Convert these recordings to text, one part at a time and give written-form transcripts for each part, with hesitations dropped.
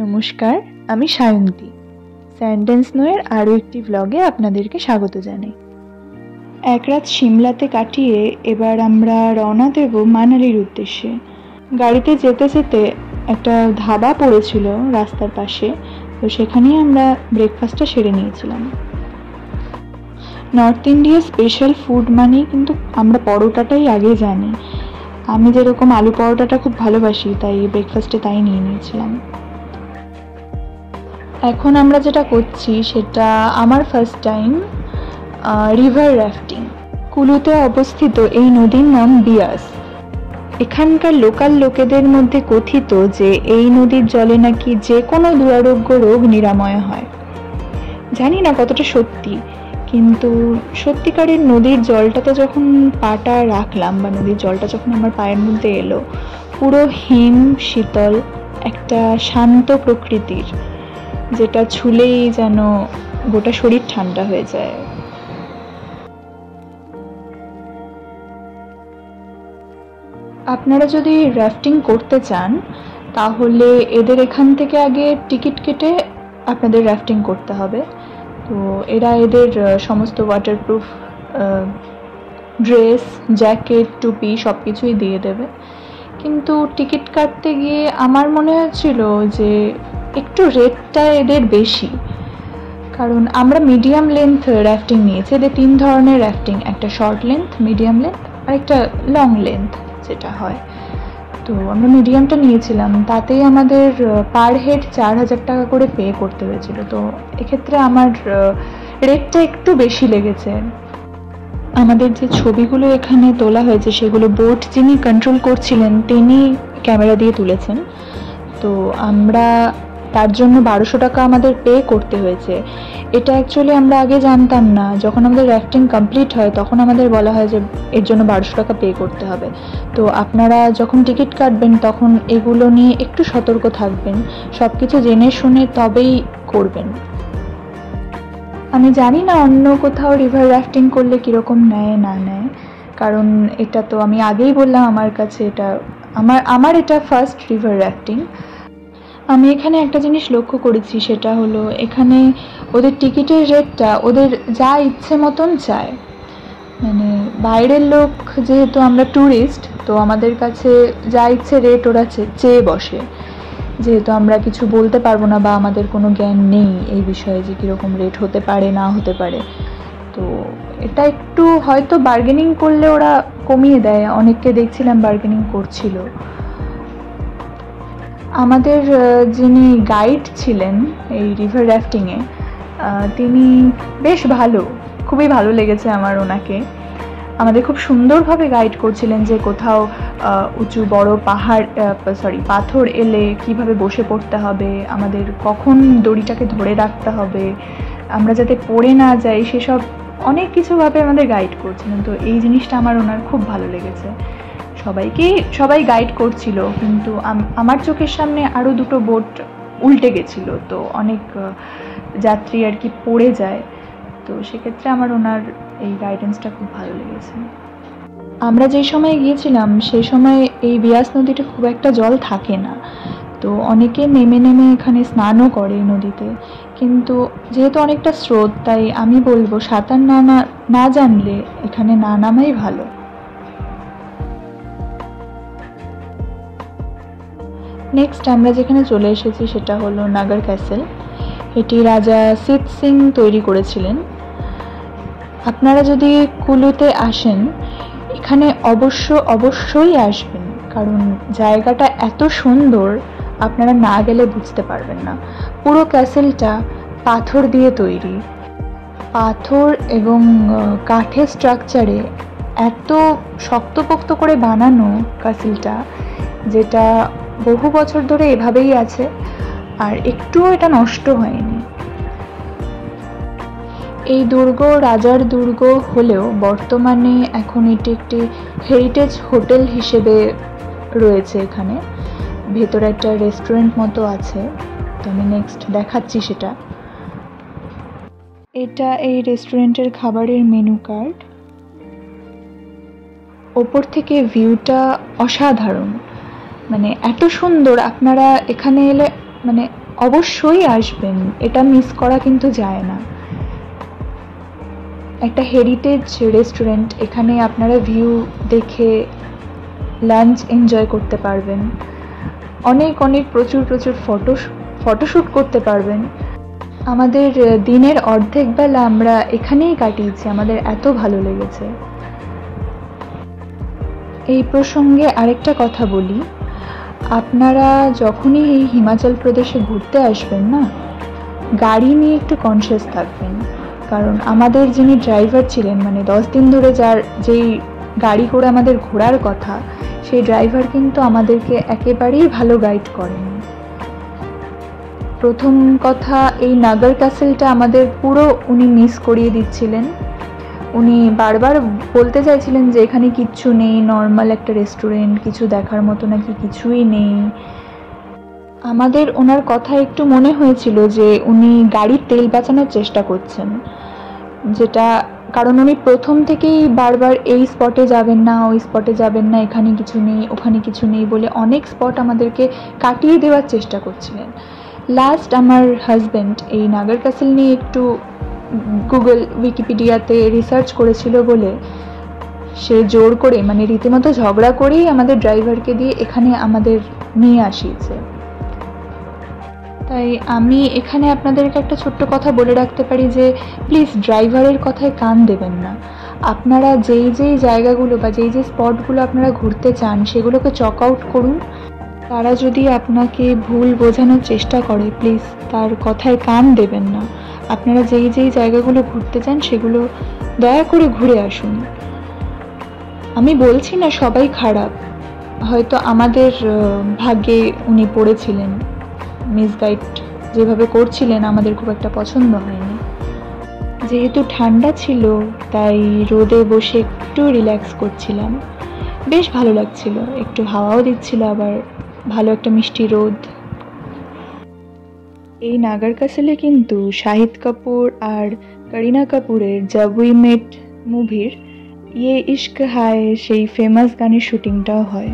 নমস্কার, আমি সায়ন্তী। স্যান্ডেন্স নোয়ের আরও একটি ব্লগে আপনাদেরকে স্বাগত জানাই। এক রাত সিমলাতে কাটিয়ে এবার আমরা রওনা দেব মানালির উদ্দেশ্যে। গাড়িতে যেতে যেতে একটা ধাবা পড়েছিল রাস্তার পাশে, তো সেখানেই আমরা ব্রেকফাস্টটা সেরে নিয়েছিলাম। নর্থ ইন্ডিয়া স্পেশাল ফুড মানেই কিন্তু আমরা পরোটাটাই আগে জানি। আমি যেরকম আলু পরোটাটা খুব ভালোবাসি, তাই ব্রেকফাস্টে তাই নিয়ে নিয়েছিলাম। এখন আমরা যেটা করছি সেটা আমার ফার্স্ট টাইম রিভার রাফটিং। কুলুতে অবস্থিত এই নদীর নাম বিয়াস। এখানকার লোকাল লোকেদের মধ্যে কথিত যে এই নদীর জলে নাকি যে কোনো দুরারোগ্য রোগ নিরাময় হয়। জানি না কতটা সত্যি, কিন্তু সত্যিকারের নদীর জলটাতে যখন পাটা রাখলাম বা নদীর জলটা যখন আমার পায়ের মধ্যে এলো, পুরো হিম শীতল একটা শান্ত প্রকৃতির, যেটা ছুলেই যেন গোটা শরীর ঠান্ডা হয়ে যায়। আপনারা যদি রাফটিং করতে চান তাহলে এদের এখান থেকে আগে টিকিট কেটে আপনাদের রাফটিং করতে হবে। তো এরা এদের সমস্ত ওয়াটারপ্রুফ ড্রেস, জ্যাকেট, টুপি সব কিছুই দিয়ে দেবে। কিন্তু টিকিট কাটতে গিয়ে আমার মনে হচ্ছিল যে একটু রেটটা এদের বেশি, কারণ আমরা মিডিয়াম লেন্থ রাফটিং নিয়েছি। এদের 3 ধরনের রাফটিং, একটা শর্ট লেন্থ, মিডিয়াম লেন্থ আর একটা লং লেন্থ যেটা হয়। তো আমরা মিডিয়ামটা নিয়েছিলাম, তাতেই আমাদের পার হেড 4000 টাকা করে পে করতে হয়েছিল। তো এক্ষেত্রে আমার রেটটা একটু বেশি লেগেছে। আমাদের যে ছবিগুলো এখানে তোলা হয়েছে সেগুলো বোট যিনি কন্ট্রোল করছিলেন তিনি ক্যামেরা দিয়ে তুলেছেন। তো আমরা তার জন্য 1200 টাকা আমাদের পে করতে হয়েছে। এটা অ্যাকচুয়ালি আমরা আগে জানতাম না। যখন আমাদের রাফটিং কমপ্লিট হয় তখন আমাদের বলা হয় যে এর জন্য 1200 টাকা পে করতে হবে। তো আপনারা যখন টিকিট কাটবেন তখন এগুলো নিয়ে একটু সতর্ক থাকবেন, সব কিছু জেনে শুনে তবেই করবেন। আমি জানি না অন্য কোথাও রিভার রাফটিং করলে কীরকম নেয় না নেয়, কারণ এটা তো আমি আগেই বললাম আমার কাছে এটা আমার এটা ফার্স্ট রিভার রাফটিং। আমি এখানে একটা জিনিস লক্ষ্য করেছি, সেটা হলো এখানে ওদের টিকিটের রেটটা ওদের যা ইচ্ছে মতন চায়। মানে বাইরের লোক যেহেতু আমরা ট্যুরিস্ট, তো আমাদের কাছে যা ইচ্ছে রেট ওরা চেয়ে বসে, যেহেতু আমরা কিছু বলতে পারবো না বা আমাদের কোনো জ্ঞান নেই এই বিষয়ে যে কীরকম রেট হতে পারে না হতে পারে। তো এটা একটু হয়তো বার্গেনিং করলে ওরা কমিয়ে দেয়। অনেককে দেখছিলাম বার্গেনিং করছিল। আমাদের যিনি গাইড ছিলেন এই রিভার রাফটিংয়ে, তিনি বেশ ভালো, খুবই ভালো লেগেছে আমার ওনাকে। আমাদের খুব সুন্দরভাবে গাইড করছিলেন যে কোথাও উঁচু বড় পাথর এলে কিভাবে বসে পড়তে হবে, আমাদের কখন দড়িটাকে ধরে রাখতে হবে, আমরা যাতে পড়ে না যাই, সেসব অনেক কিছুভাবে আমাদের গাইড করছিলেন। তো এই জিনিসটা আমার ওনার খুব ভালো লেগেছে। সবাই গাইড করছিল, কিন্তু আমার চোখের সামনে আরও 2টো বোট উল্টে গেছিলো, তো অনেক যাত্রী আর কি পড়ে যায়। তো সেক্ষেত্রে আমার ওনার এই গাইডেন্সটা খুব ভালো লেগেছে। আমরা যেই সময় গিয়েছিলাম সেই সময় এই বিয়াস নদীতে খুব একটা জল থাকে না, তো অনেকে নেমে এখানে স্নানও করে নদীতে। কিন্তু যেহেতু অনেকটা স্রোত, তাই আমি বলবো সাঁতার না জানলে এখানে না নামাই ভালো। নেক্সট আমরা যেখানে চলে এসেছি সেটা হলো নাগার ক্যাসেল। এটি রাজা সিদ সিং তৈরি করেছিলেন। আপনারা যদি কুলুতে আসেন এখানে অবশ্যই আসবেন, কারণ জায়গাটা এত সুন্দর আপনারা না গেলে বুঝতে পারবেন না। পুরো ক্যাসেলটা পাথর দিয়ে তৈরি, পাথর এবং কাঠের স্ট্রাকচারে এত শক্তপোক্ত করে বানানো ক্যাসেলটা, যেটা বহু বছর ধরে এভাবেই আছে আর একটুও এটা নষ্ট হয়নি। এই দুর্গ রাজার দুর্গ হলেও বর্তমানে এখন এটি একটি হেরিটেজ হোটেল হিসেবে রয়েছে। এখানে ভেতরে একটা রেস্টুরেন্ট মতো আছে, তো আমি নেক্সট দেখাচ্ছি সেটা। এটা এই রেস্টুরেন্টের খাবারের মেনু কার্ড। ওপর থেকে ভিউটা অসাধারণ, মানে এত সুন্দর। আপনারা এখানে এলে মানে অবশ্যই আসবেন, এটা মিস করা কিন্তু যায় না। একটা হেরিটেজ রেস্টুরেন্ট, এখানে আপনারা ভিউ দেখে লাঞ্চ এনজয় করতে পারবেন, অনেক অনেক প্রচুর প্রচুর ফটোশ্যুট করতে পারবেন। আমাদের দিনের অর্ধেক বেলা আমরা এখানেই কাটিয়েছি, আমাদের এত ভালো লেগেছে। এই প্রসঙ্গে আরেকটা কথা বলি, আপনারা যখনই এই হিমাচল প্রদেশে ঘুরতে আসবেন না, গাড়ি নিয়ে একটু কনসিয়াস থাকবেন। কারণ আমাদের যিনি ড্রাইভার ছিলেন, মানে 10 দিন ধরে যেই গাড়ি করে আমাদের ঘোরার কথা, সেই ড্রাইভার কিন্তু আমাদেরকে একেবারেই ভালো গাইড করেন। প্রথম কথা, এই নাগার ক্যাসেলটা আমাদের পুরো উনি মিস করিয়ে দিচ্ছিলেন। উনি বারবার বলতে চাইছিলেন যে এখানে কিচ্ছু নেই, নর্মাল একটা রেস্টুরেন্ট, কিছু দেখার মতো নাকি কিছুই নেই। আমাদের ওনার কথা একটু মনে হয়েছিল যে উনি গাড়ির তেল বাঁচানোর চেষ্টা করছেন, যেটা কারণ উনি প্রথম থেকেই বারবার এই স্পটে যাবেন না, ওই স্পটে যাবেন না, এখানে কিছু নেই, ওখানে কিছু নেই বলে অনেক স্পট আমাদেরকে কাটিয়ে দেওয়ার চেষ্টা করছিলেন। লাস্ট আমার হাজব্যান্ড এই নাগার ক্যাসেল নিয়ে একটু গুগল উইকিপিডিয়াতে রিসার্চ করেছিল বলে সে জোর করে, মানে রীতিমতো ঝগড়া করেই আমাদের ড্রাইভারকে দিয়ে এখানে আমাদের নিয়ে আসিয়েছে। তাই আমি এখানে আপনাদেরকে একটা ছোট্ট কথা বলে রাখতে পারি যে প্লিজ ড্রাইভারের কথায় কান দেবেন না। আপনারা যেই যেই জায়গাগুলো বা যেই যেই স্পটগুলো আপনারা ঘুরতে চান সেগুলোকে চক আউট করুন। তারা যদি আপনাকে ভুল বোঝানোর চেষ্টা করে, প্লিজ তার কথায় কান দেবেন না। আপনারা যেই যেই জায়গাগুলো ঘুরতে চান সেগুলো দয়া করে ঘুরে আসুন। আমি বলছি না সবাই খারাপ, হয়তো আমাদের ভাগ্যে উনি পড়েছিলেন, মিসগাইড যেভাবে করছিলেন আমাদের খুব একটা পছন্দ হয়নি। যেহেতু ঠান্ডা ছিল তাই রোদে বসে একটু রিল্যাক্স করছিলাম, বেশ ভালো লাগছিল, একটু হাওয়াও দিচ্ছিল, আবার ভালো একটা মিষ্টি রোদ। এই নাগার ক্যাসেলে কিন্তু শাহিদ কাপুর আর করিনা কাপুরের জব উই মেট মুভির ইয়ে ইশক হায় সেই ফেমাস গানের শুটিংটাও হয়।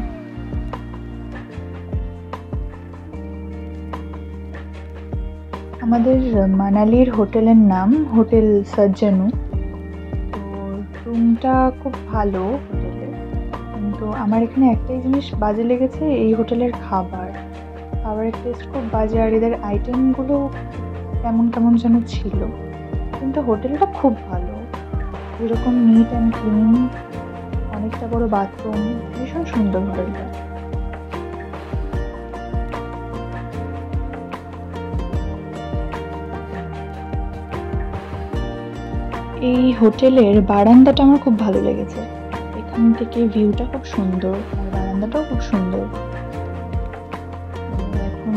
আমাদের মানালির হোটেলের নাম হোটেল সজ্জানু। তো রুমটা খুব ভালো হোটেলে, কিন্তু আমার এখানে একটাই জিনিস বাজে লেগেছে, এই হোটেলের খাবারের টেস্ট খুব বাজে, আর এদের আইটেমগুলো কেমন কেমন যেন ছিল। কিন্তু হোটেলটা খুব ভালো, যেরকম নিট অ্যান্ড ক্লিন, অনেকটা বড় বাথরুম, ভীষণ সুন্দর হোটেলটা। এই হোটেলের বারান্দাটা আমার খুব ভালো লেগেছে, এখান থেকে ভিউটা খুব সুন্দর আর বারান্দাটাও খুব সুন্দর। এখন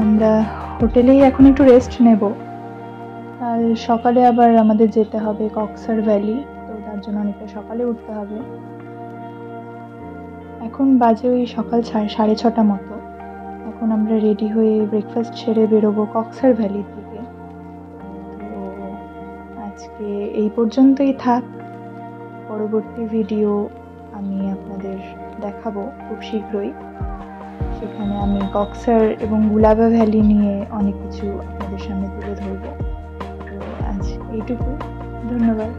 আমরা হোটেলেই এখন একটু রেস্ট নেব, কাল সকালে আবার আমাদের যেতে হবে কক্সর ভ্যালি, তো তার জন্য অনেকটা সকালে উঠতে হবে। এখন বাজে ওই সকাল 6:30 মতো। এখন আমরা রেডি হয়ে ব্রেকফাস্ট সেরে বেরোবো কক্সর ভ্যালির দিকে। তো আজকে এই পর্যন্তই থাক, পরবর্তী ভিডিও আমি আপনাদের দেখাবো খুব শীঘ্রই। সেখানে আমি কক্সর এবং গুলাবা ভ্যালি নিয়ে অনেক কিছু আপনাদের সামনে তুলে ধরবো। তো আজ এইটুকু, ধন্যবাদ।